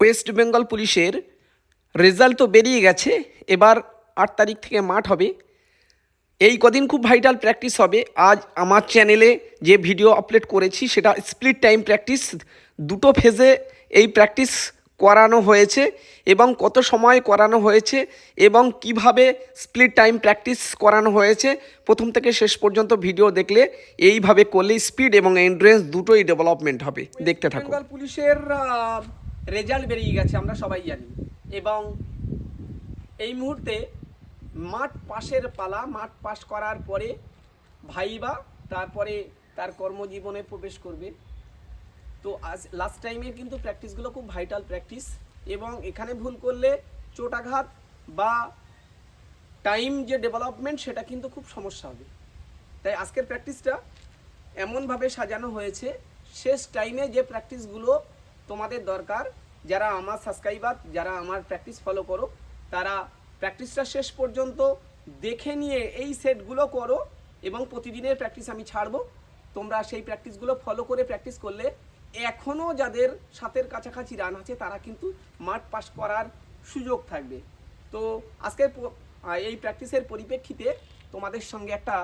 West Bengal পুলিশের result তো বেরিয়ে গেছে। এবার ৮ তারিখ থেকে মাঠ হবে। এই কদিন খুব ভাইটাল প্র্যাকটিস হবে। আজ আমার চ্যানেলে যে ভিডিও আপলোড করেছি সেটা স্প্লিট টাইম প্র্যাকটিস, দুটো ফেজে এই প্র্যাকটিস করানো হয়েছে এবং কত সময় করানো হয়েছে এবং কিভাবে স্প্লিট টাইম প্র্যাকটিস করানো হয়েছে প্রথম থেকে শেষ পর্যন্ত ভিডিও দেখলে এইভাবে করলে স্পিড এবং এন্ডুরেন্স দুটোই ডেভেলপমেন্ট হবে। দেখতে থাকো। বেঙ্গল পুলিশের রেজাল্ট বেরিয়ে গেছে, আমরা সবাই জানি, এবং এই মুহূর্তে মাঠ পাশের পালা। মাঠ পাস করার পরে ভাইবা, তারপরে তার কর্মজীবনে প্রবেশ করবে। তো আজ লাস্ট টাইমের কিন্তু প্র্যাকটিসগুলো খুব ভাইটাল প্র্যাকটিস, এবং এখানে ভুল করলে চোটাঘাত বা টাইম যে ডেভেলপমেন্ট সেটা কিন্তু খুব সমস্যা হবে। তাই আজকের প্র্যাকটিসটা এমনভাবে সাজানো হয়েছে, শেষ টাইমে যে প্র্যাকটিসগুলো তোমাদের দরকার, যারা আমার সাবস্ক্রাইবার, যারা আমার প্র্যাকটিস ফলো করো, তারা প্র্যাকটিসটা শেষ পর্যন্ত দেখে নিয়ে এই সেটগুলো করো, এবং প্রতিদিনের প্র্যাকটিস আমি ছাড়বো। তোমরা সেই প্র্যাকটিসগুলো ফলো করে প্র্যাকটিস করলে এখনও যাদের সাতের কাছাকাছি রান আছে তারা কিন্তু মাঠ পাস করার সুযোগ থাকবে। তো আজকের এই প্র্যাকটিসের পরিপ্রেক্ষিতে তোমাদের সঙ্গে একটা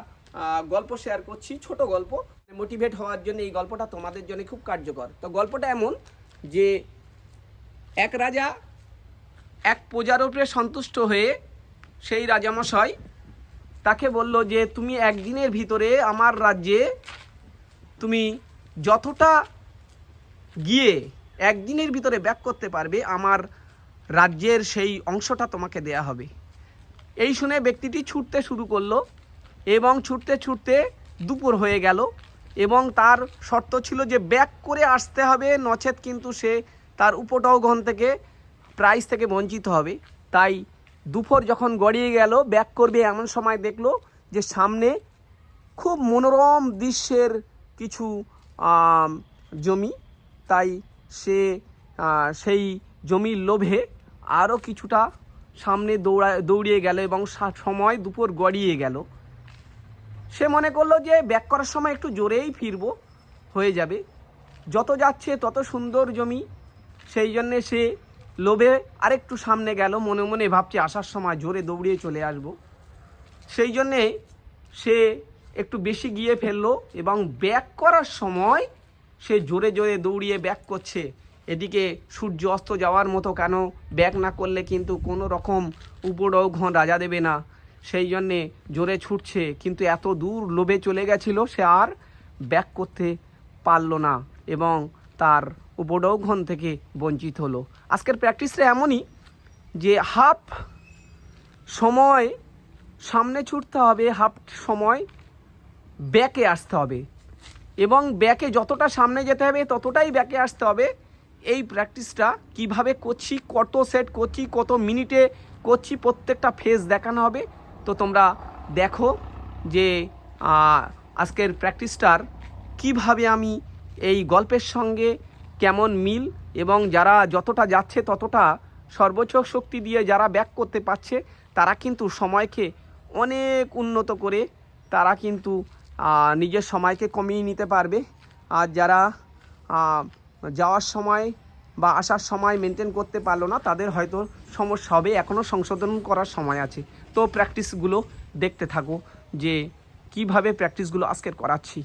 গল্প শেয়ার করছি, ছোট গল্প। মোটিভেট হওয়ার জন্য এই গল্পটা তোমাদের জন্য খুব কার্যকর। তো গল্পটা এমন যে এক রাজা এক প্রজার উপরে সন্তুষ্ট হয়ে সেই রাজামশাই তাকে বলল যে তুমি একদিনের ভিতরে আমার রাজ্যে তুমি যতটা গিয়ে একদিনের ভিতরে ব্যাক করতে পারবে আমার রাজ্যের সেই অংশটা তোমাকে দেয়া হবে। এই শুনে ব্যক্তিটি ছুটতে শুরু করলো, এবং ছুটতে ছুটতে দুপুর হয়ে গেল, এবং তার শর্ত ছিল যে ব্যাক করে আসতে হবে, নচেত কিন্তু সে তার উপটৌগণ থেকে প্রাইজ থেকে বঞ্চিত হবে। তাই দুপুর যখন গড়িয়ে গেল, ব্যাক করবে এমন সময় দেখলো যে সামনে খুব মনোরম দৃশ্যের কিছু জমি। তাই সে সেই জমির লোভে আরও কিছুটা সামনে দৌড়িয়ে গেল, এবং সময় দুপুর গড়িয়ে গেল। সে মনে করলো যে ব্যাক করার সময় একটু জোরেই ফিরবো, হয়ে যাবে। যত যাচ্ছে তত সুন্দর জমি, সেই জন্যে সে লোভে আরেকটু সামনে গেল, মনে মনে ভাবছে আসার সময় জোরে দৌড়িয়ে চলে আসব। সেই জন্যে সে একটু বেশি গিয়ে ফেললো, এবং ব্যাক করার সময় সে জোরে জোরে দৌড়িয়ে ব্যাক করছে। এদিকে সূর্য অস্ত যাওয়ার মতো, কেন ব্যাক না করলে কিন্তু কোনো রকম উপঢৌকন রাজা দেবে না, সেই জন্যে জোরে ছুটছে। কিন্তু এত দূর লোভে চলে গেছিল, সে আর ব্যাক করতে পারল না, এবং তার উপঢৌকন থেকে বঞ্চিত হলো। আজকের প্র্যাকটিসটা এমনই যে হাফ সময় সামনে ছুটতে হবে, হাফ সময় ব্যাকে আসতে হবে, এবং ব্যাকে যতটা সামনে যেতে হবে ততটাই ব্যাকে আসতে হবে। এই প্র্যাকটিসটা কিভাবে করছি, কত সেট করছি, কত মিনিটে করছি, প্রত্যেকটা ফেজ দেখানো হবে। তো তোমরা দেখো যে আজকের প্র্যাকটিসটার কিভাবে আমি এই গল্পের সঙ্গে কেমন মিল, এবং যারা যতটা যাচ্ছে ততটা সর্বোচ্চ শক্তি দিয়ে যারা ব্যাক করতে পারছে তারা কিন্তু সময়কে অনেক উন্নত করে তারা কিন্তু নিজের সময়কে কমিয়ে নিতে পারবে। আর যারা যাওয়ার সময় বা আসার সময় মেনটেন করতে পারলো না, তাদের হয়তো সমস্যা হবে, এখনও সংশোধন করার সময় আছে। তো প্র্যাকটিসগুলো দেখতে থাকো যে কিভাবে প্র্যাকটিসগুলো আজকের করাচ্ছি।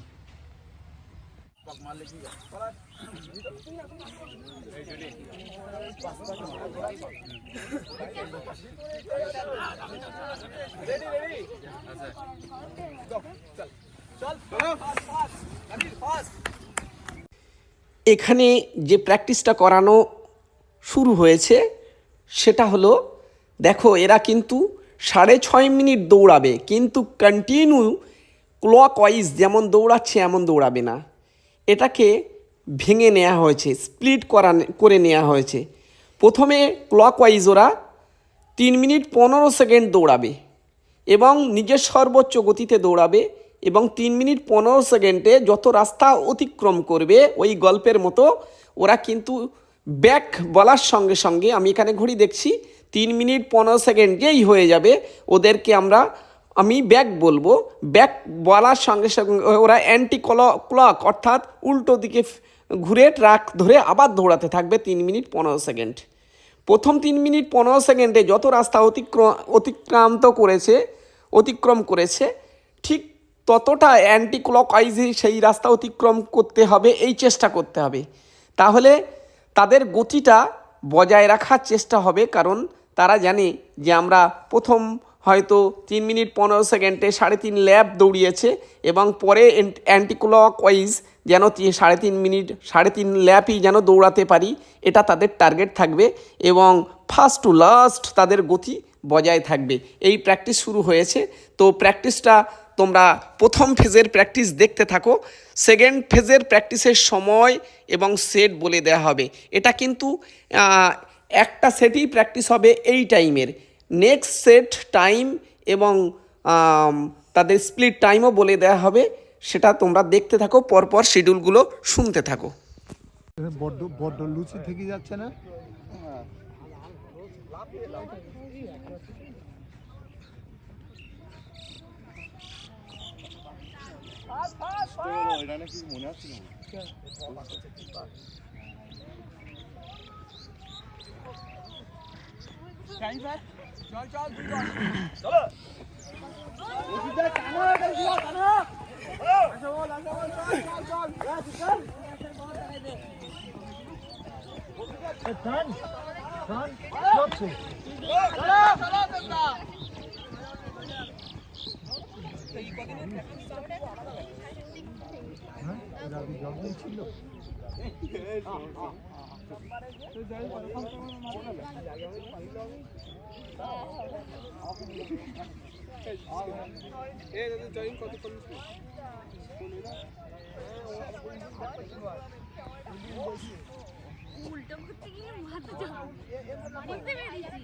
এখানে যে প্র্যাকটিসটা করানো শুরু হয়েছে সেটা হলো, দেখো এরা কিন্তু 6.5 মিনিট দৌড়াবে, কিন্তু কন্টিনিউ ক্লক ওয়াইজ যেমন দৌড়াচ্ছে এমন দৌড়াবে না। এটাকে ভেঙে নেওয়া হয়েছে, স্প্লিট করে নেওয়া হয়েছে। প্রথমে ক্লক ওয়াইজ ওরা 3 মিনিট 15 সেকেন্ড দৌড়াবে এবং নিজের সর্বোচ্চ গতিতে দৌড়াবে, এবং 3 মিনিট 15 সেকেন্ডে যত রাস্তা অতিক্রম করবে ওই গল্পের মতো ওরা কিন্তু ব্যাক বলার সঙ্গে সঙ্গে, আমি এখানে ঘড়ি দেখছি, 3 মিনিট 15 সেকেন্ডেই হয়ে যাবে। ওদেরকে আমি ব্যাক বলবো, ব্যাক বলার সঙ্গে সঙ্গে ওরা অ্যান্টি ক্লক অর্থাৎ উল্টো দিকে ঘুরে ট্রাক ধরে আবার দৌড়াতে থাকবে 3 মিনিট 15 সেকেন্ড। প্রথম 3 মিনিট 15 সেকেন্ডে যত রাস্তা অতিক্রম করেছে ঠিক ততটা অ্যান্টি ক্লকওয়াইজে সেই রাস্তা অতিক্রম করতে হবে, এই চেষ্টা করতে হবে। তাহলে তাদের গতিটা বজায় রাখার চেষ্টা হবে, কারণ তারা জানে যে আমরা প্রথম হয়তো 3 মিনিট 15 সেকেন্ডে 3.5 ল্যাপ দৌড়িয়েছে এবং পরে অ্যান্টি ক্লকওয়াইজ যেন 3.5 ল্যাপই যেন দৌড়াতে পারি, এটা তাদের টার্গেট থাকবে এবং ফার্স্ট টু লাস্ট তাদের গতি বজায় থাকবে। এই প্র্যাকটিস শুরু হয়েছে, তো প্র্যাকটিসটা তোমরা প্রথম ফেজের প্র্যাকটিস দেখতে থাকো। সেকেন্ড ফেজের প্র্যাকটিসের সময় এবং সেট বলে দেওয়া হবে। এটা কিন্তু একটা সেটই প্র্যাকটিস হবে এই টাইমের, নেক্সট সেট টাইম এবং তাদের স্প্লিট টাইমও বলে দেওয়া হবে। সেটা তোমরা দেখতে থাকো, পরপর শিডিউলগুলো শুনতে থাকো। বড্ড বড্ড লুচি থেকে যাচ্ছে না? মনে আছে ছিল। উল্টো করতে গিয়ে মাথা বুঝতে পেরেছি।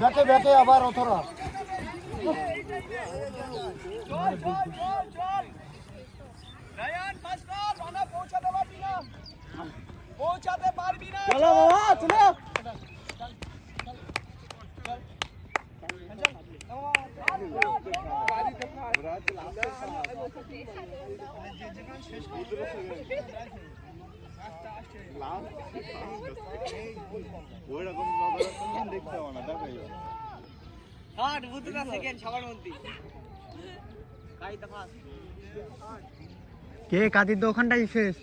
ব্যাকে ব্যাকে আবার অথরা পৌঁছাতে পারবি না। চলো বাবা চলো। কে কাজের দোকানটাই শেষ।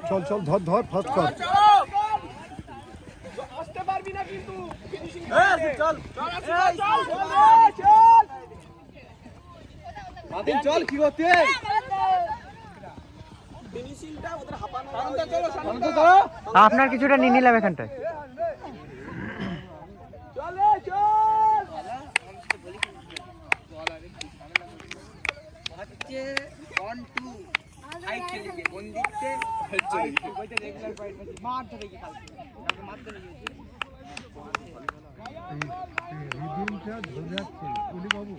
চল চল ধর ধর ফাস্ট কর। আসতে পারবি না কিন্তু। চল চল কি করতে আপনার কিছুটা নিয়ে নিলাম এখানটায়। রিদিমটা ধরে রাখছে কুলি বাবু,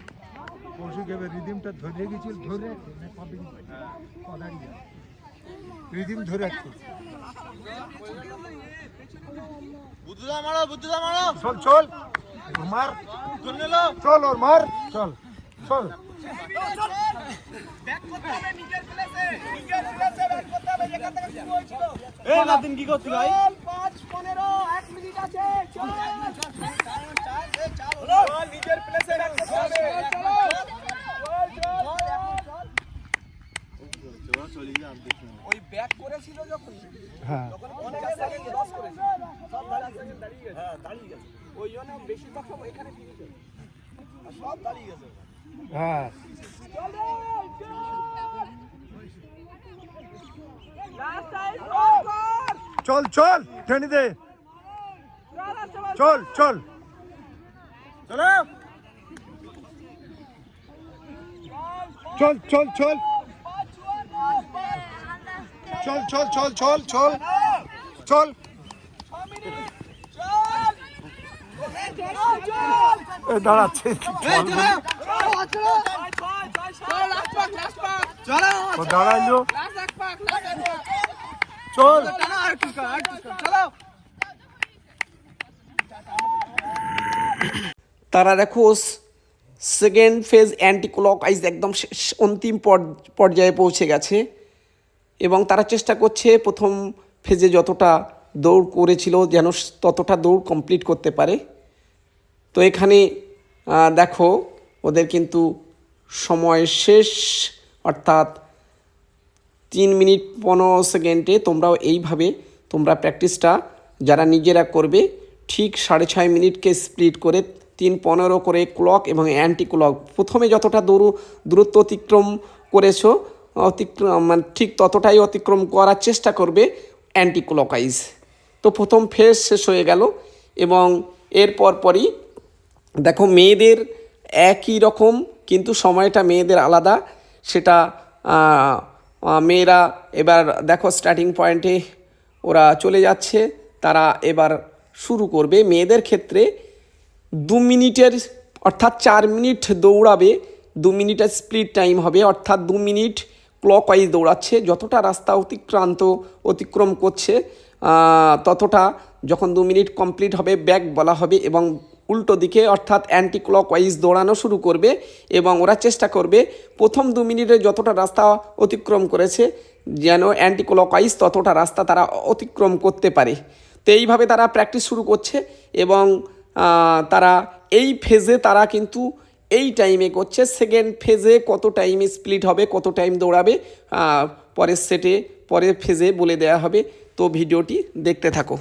পরশু কেবে রিদিমটা ধরে গেছিল, ধরে রাখছে রিদিম ধরে রাখছে। চল চল মার, চল ওর মার, চল চল। কি করছি ভাই? 5-15 1 মিনিট আছে। নিজের প্লেসে ওই ব্যাক করেছিল যখন, হ্যাঁ তখন 50 সেকেন্ড লস করেছে, সব দাঁড়িয়ে গেছে। হ্যাঁ দাঁড়িয়ে গেছে, ওই জন্য বেশিরভাগ সব এখানে ফিরেছে, সব দাঁড়িয়ে গেছে। হ্যাঁ চল চল টেনে দে, চল চল চল চল চল চল চল চল চল চল চল দাঁড়াচ্ছে দাঁড়াইলো চল তারা দেখো সেকেন্ড ফেজ অ্যান্টি ক্লকওয়াইজ একদম শেষ অন্তিম পর্যায়ে পৌঁছে গেছে এবং তারা চেষ্টা করছে প্রথম ফেজে যতটা দৌড় করেছিল যেন ততটা দৌড় কমপ্লিট করতে পারে। তো এখানে দেখো ওদের কিন্তু সময় শেষ, অর্থাৎ 3 মিনিট 15 সেকেন্ডে। তোমরাও এইভাবে তোমরা প্র্যাকটিসটা যারা নিজেরা করবে ঠিক 6.5 মিনিটকে স্প্লিট করে 3:15 করে ক্লক এবং অ্যান্টি ক্লক প্রথমে যতটা দূরত্ব অতিক্রম করেছো মানে ঠিক ততটাই অতিক্রম করার চেষ্টা করবে অ্যান্টি ক্লকওয়াইজ। তো প্রথম ফেজ শেষ হয়ে গেল এবং এর পরই দেখো মেয়েদের একই রকম কিন্তু সময়টা মেয়েদের আলাদা। সেটা মেয়েরা এবার দেখো স্টার্টিং পয়েন্টে ওরা চলে যাচ্ছে, তারা এবার শুরু করবে। মেয়েদের ক্ষেত্রে 2 মিনিটের অর্থাৎ 4 মিনিট দৌড়াবে, 2 মিনিটের স্প্লিট টাইম হবে, অর্থাৎ 2 মিনিট ক্লকওয়াইজ দৌড়াচ্ছে। যতটা রাস্তা অতিক্রম করছে ততটা যখন 2 মিনিট কমপ্লিট হবে ব্যাক বলা হবে এবং উল্টো দিকে অর্থাৎ অ্যান্টি ক্লকওয়াইজ দৌড়ানো শুরু করবে এবং ওরা চেষ্টা করবে প্রথম 2 মিনিটে যতটা রাস্তা অতিক্রম করেছে যেন অ্যান্টি ক্লকওয়াইজ ততটা রাস্তা তারা অতিক্রম করতে পারে। তো এইভাবে তারা প্র্যাকটিস শুরু করছে এবং তারা এই ফেজে তারা কিন্তু এই টাইমে করছে। সেকেন্ড ফেজে কত টাইমে স্প্লিট হবে, কত টাইম দৌড়াবে পরের ফেজে বলে দেওয়া হবে। তো ভিডিওটি দেখতে থাকো।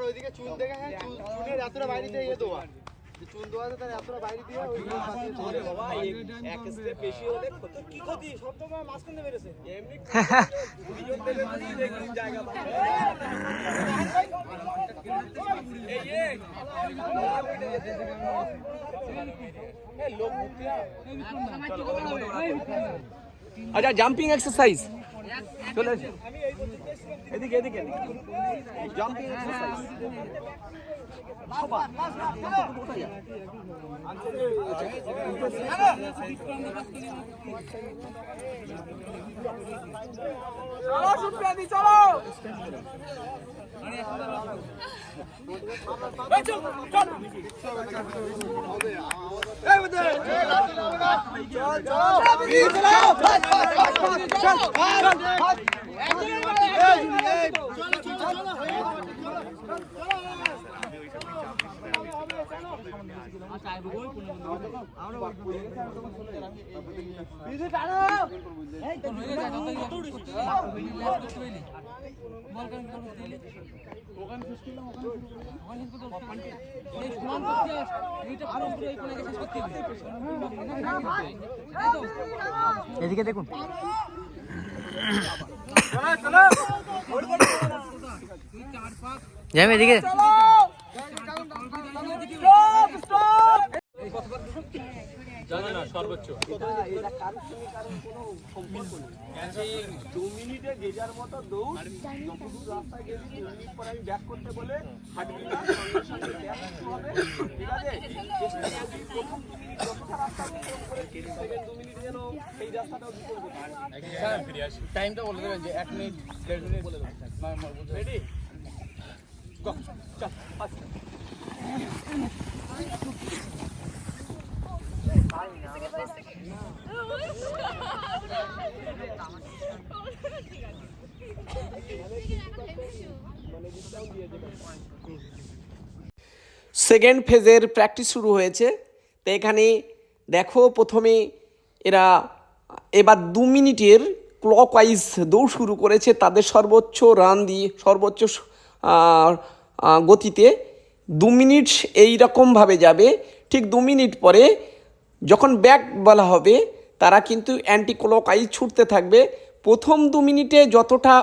ওইদিকে চুন দেখে চুনের এতটা বাইরে দিয়ে দেওয়া চুন দেওয়াতে তার এতটা বাইরে দিয়ে এক স্টেপ বেশি হলে কি ক্ষতি সব তো মাঝখানে বেড়েছে এমনি জায়গা আচ্ছা জাম্পিং এক্সারসাইজ চলে আসে এদিকে এদিকে জাম্পিং এক্সারসাইজ চলো সুপ্রিয়াদি চলো এদিকে দেখুন যাই এদিকে জানে না সর্বোচ্চ এটা কারোর সঙ্গে কারোর কোনো সম্পর্ক নেই। 2 মিনিটে যে যার মতো দৌড়, যতদূর রাস্তায় গেছি 2 মিনিট পরে আমি ব্যাক করতে বলে হাঁটবি না, সঙ্গে সঙ্গে ব্যাক করতে হবে, ঠিক আছে? চেষ্টা করবি প্রথম 2 মিনিট যতটা রাস্তা অতিক্রম করে, সেকেন্ড 2 মিনিট যেন সেই রাস্তাটা অতিক্রম করতে পারি। টাইমটা বলে দেবেন যে 1 মিনিট 1.5 মিনিট বলে দেবেন রেডি? গো, চল, ফাস্ট। সেকেন্ড ফেজের প্র্যাকটিস শুরু হয়েছে। তো এখানে দেখো প্রথমে এরা এবার 2 মিনিটের ক্লকওয়াইজ দৌড় শুরু করেছে তাদের সর্বোচ্চ রান দিয়ে, সর্বোচ্চ গতিতে 2 মিনিট এই রকমভাবে যাবে। ঠিক 2 মিনিট পরে যখন ব্যাক বলা হবে তারা কিন্তু অ্যান্টি ক্লকওয়াইজ ছুটতে থাকবে। প্রথম 2 মিনিটে যতটা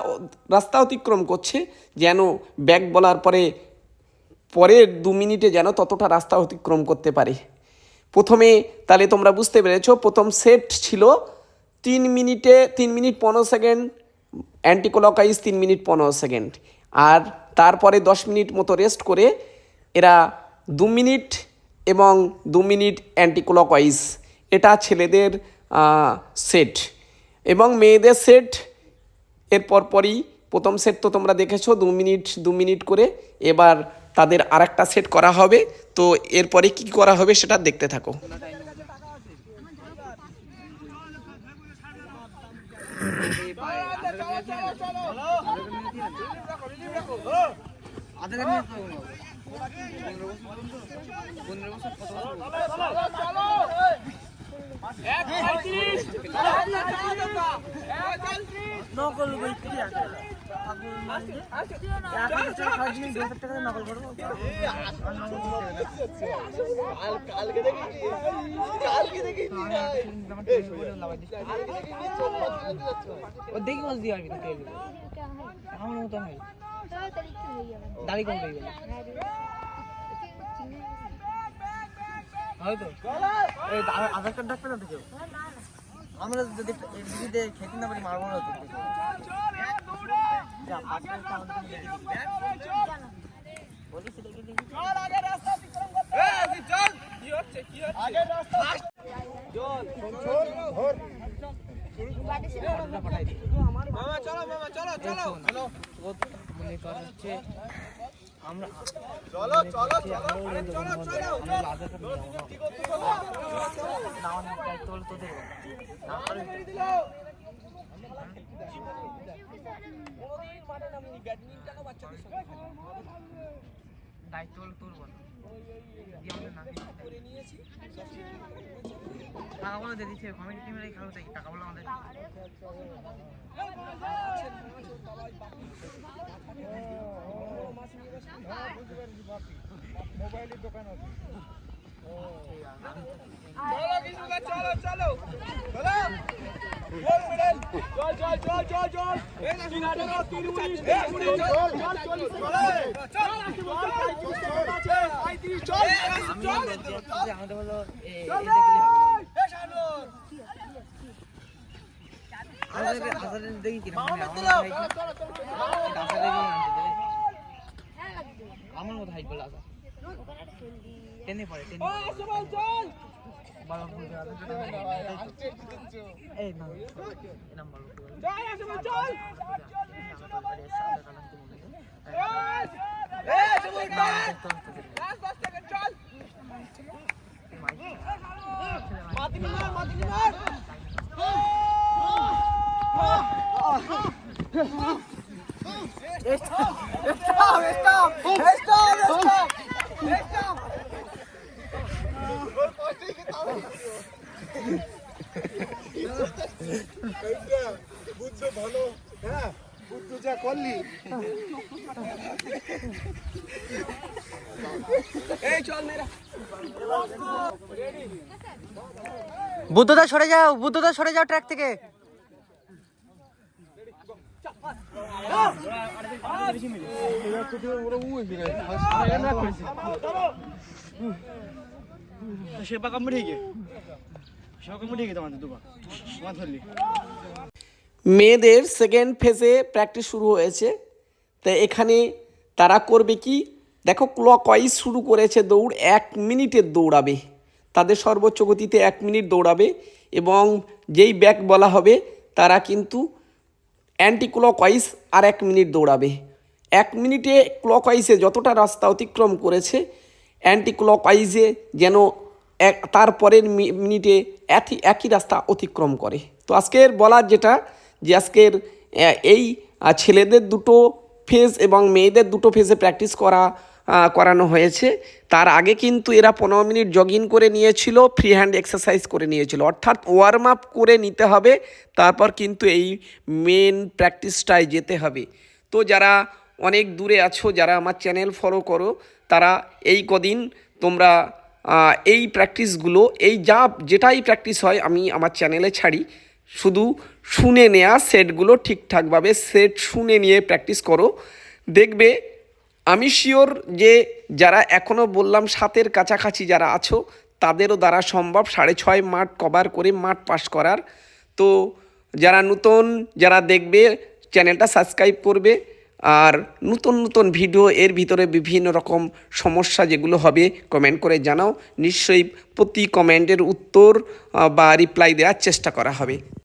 রাস্তা অতিক্রম করছে যেন ব্যাক বলার পরে পরের 2 মিনিটে যেন ততটা রাস্তা অতিক্রম করতে পারে। প্রথমে তাহলে তোমরা বুঝতে পেরেছো, প্রথম সেট ছিল 3 মিনিটে 3 minute 15 second anticlockwise, 3 minute 15 second, আর তারপরে 10 মিনিট মতো রেস্ট করে এরা 2 মিনিট এবং 2 মিনিট অ্যান্টি ক্লকওয়াইজ। এটা ছেলেদের সেট এবং মেয়েদের সেট এর পরপরই। প্রথম সেট তো তোমরা দেখেছো 2 মিনিট করে, এবার তাদের আরেকটা সেট করা হবে। তো এরপরে কি করা হবে সেটা দেখতে থাকো। দেখি মাছ দিয়ে আসবি আমার মতো হয় দাড়ি কম পেয়ে গেল হয়তো এই আধার কার্ড ডাকবে না তো কেউ। আমরা যদি খেতে না পারি মারবো না তো। মনে কর হচ্ছে আমরা চলো চলো তোদের দায়িত্ব হলো তোর বল টাকা বলে দিয়ে দিচ্ছে কমিটি টিমের খেলো তাই টাকা বলে আমাদের মোবাইলের দোকান আছে। চলো চলো চলো গোল মেডেল চল চল চল চল চল এই না 3 19 চল চল চল চল আমাদের হলো দেখি কিনা আমার মতো হাইট বলে আসা টেনে পড়ে টেনে এই না নাম্বার চল বুদ্ধ ভালো, হ্যাঁ বুদ্ধ যা করলি। বুদ্ধদা সরে যাও, বুদ্ধদা সরে যাও ট্র্যাক থেকে। সেবা কমপ্লিট হয়ে গিয়ে সেবা কমপ্লিট হয়ে গিয়ে তোমাদের দুবার তোমার ধরলি মেয়েদের সেকেন্ড ফেজে প্র্যাকটিস শুরু হয়েছে। তো এখানে তারা করবে কি, দেখো ক্লকওয়াইজ শুরু করেছে দৌড়, 1 মিনিটের দৌড়াবে, তাদের সর্বোচ্চ গতিতে 1 মিনিট দৌড়াবে এবং যেই ব্যাক বলা হবে তারা কিন্তু অ্যান্টি ক্লকওয়াইজ আর 1 মিনিট দৌড়াবে। 1 মিনিটে ক্লকওয়াইজে যতটা রাস্তা অতিক্রম করেছে অ্যান্টি ক্লকওয়াইজে যেন তারপরের মিনিটে একই রাস্তা অতিক্রম করে। তো আজকের বলার যেটা যে আজকের এই ছেলেদের দুটো ফেজ এবং মেয়েদের দুটো ফেজে প্র্যাকটিস করানো হয়েছে। তার আগে কিন্তু এরা 15 মিনিট জগিং করে নিয়েছিল, ফ্রি হ্যান্ড এক্সারসাইজ করে নিয়েছিল, অর্থাৎ ওয়ার্ম আপ করে নিতে হবে, তারপর কিন্তু এই মেন প্র্যাকটিসটায় যেতে হবে। তো যারা অনেক দূরে আছো, যারা আমার চ্যানেল ফলো করো, তারা এই কদিন তোমরা এই প্র্যাকটিসগুলো যেটাই প্র্যাকটিস হয় আমি আমার চ্যানেলে ছাড়ি, শুধু শুনে নেওয়া সেটগুলো ঠিকঠাকভাবে সেট শুনে নিয়ে প্র্যাকটিস করো, দেখবে আমি শিওর যে যারা এখনও বললাম 7-এর কাছাকাছি যারা আছো তাদেরও দ্বারা সম্ভব 6.5 মাঠ কভার করে মাঠ পাস করার। তো যারা নতুন যারা দেখবে চ্যানেলটা সাবস্ক্রাইব করবে, আর নতুন নতুন ভিডিও এর ভিতরে বিভিন্ন রকম সমস্যা যেগুলো হবে কমেন্ট করে জানাও, নিশ্চয়ই প্রতি কমেন্টের উত্তর বা রিপ্লাই দেওয়ার চেষ্টা করা হবে।